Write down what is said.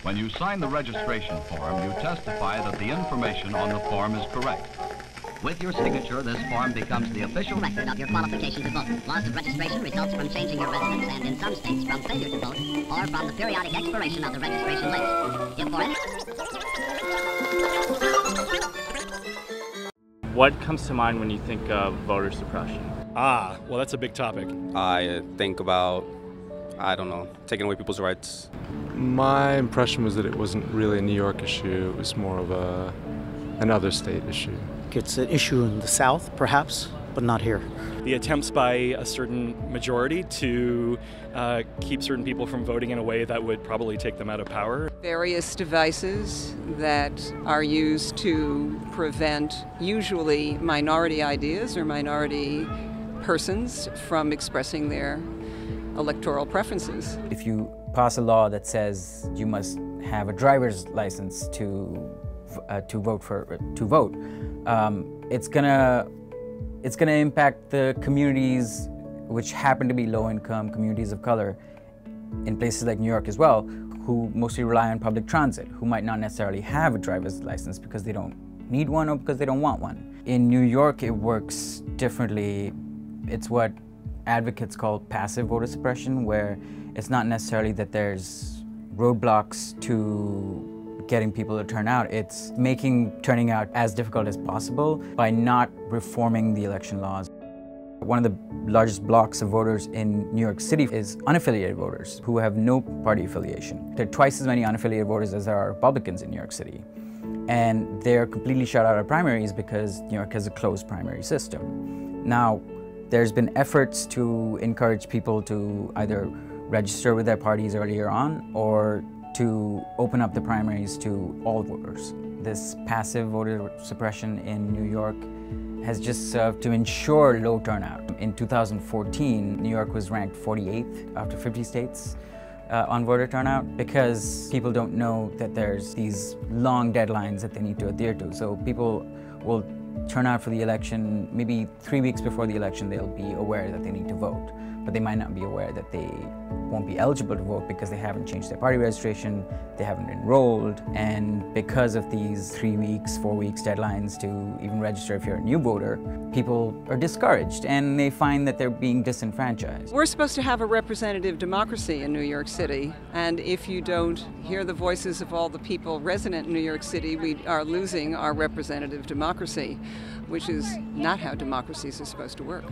When you sign the registration form, you testify that the information on the form is correct. With your signature, this form becomes the official record of your qualification to vote. Loss of registration results from changing your residence and, in some states, from failure to vote or from the periodic expiration of the registration list. If for any... What comes to mind when you think of voter suppression? Well, that's a big topic. I think about, I don't know, taking away people's rights. My impression was that it wasn't really a New York issue. It was more of another state issue. It's an issue in the South, perhaps, but not here. The attempts by a certain majority to keep certain people from voting in a way that would probably take them out of power. Various devices that are used to prevent usually minority ideas or minority persons from expressing their electoral preferences. If you pass a law that says you must have a driver's license to vote, it's gonna impact the communities which happen to be low-income communities of color in places like New York as well, who mostly rely on public transit, who might not necessarily have a driver's license because they don't need one or because they don't want one. In New York, it works differently. It's what advocates call passive voter suppression, where it's not necessarily that there's roadblocks to getting people to turn out. It's making turning out as difficult as possible by not reforming the election laws. One of the largest blocks of voters in New York City is unaffiliated voters who have no party affiliation. There are twice as many unaffiliated voters as there are Republicans in New York City. And they're completely shut out of primaries because New York has a closed primary system. Now, there's been efforts to encourage people to either register with their parties earlier on or to open up the primaries to all voters. This passive voter suppression in New York has just served to ensure low turnout. In 2014, New York was ranked 48th out of 50 states on voter turnout because people don't know that there's these long deadlines that they need to adhere to. So people will turn out for the election, maybe 3 weeks before the election, they'll be aware that they need to vote. But they might not be aware that they won't be eligible to vote because they haven't changed their party registration, they haven't enrolled, and because of these 3 weeks, 4 weeks deadlines to even register if you're a new voter, people are discouraged and they find that they're being disenfranchised. We're supposed to have a representative democracy in New York City, and if you don't hear the voices of all the people resident in New York City, we are losing our representative democracy, which is not how democracies are supposed to work.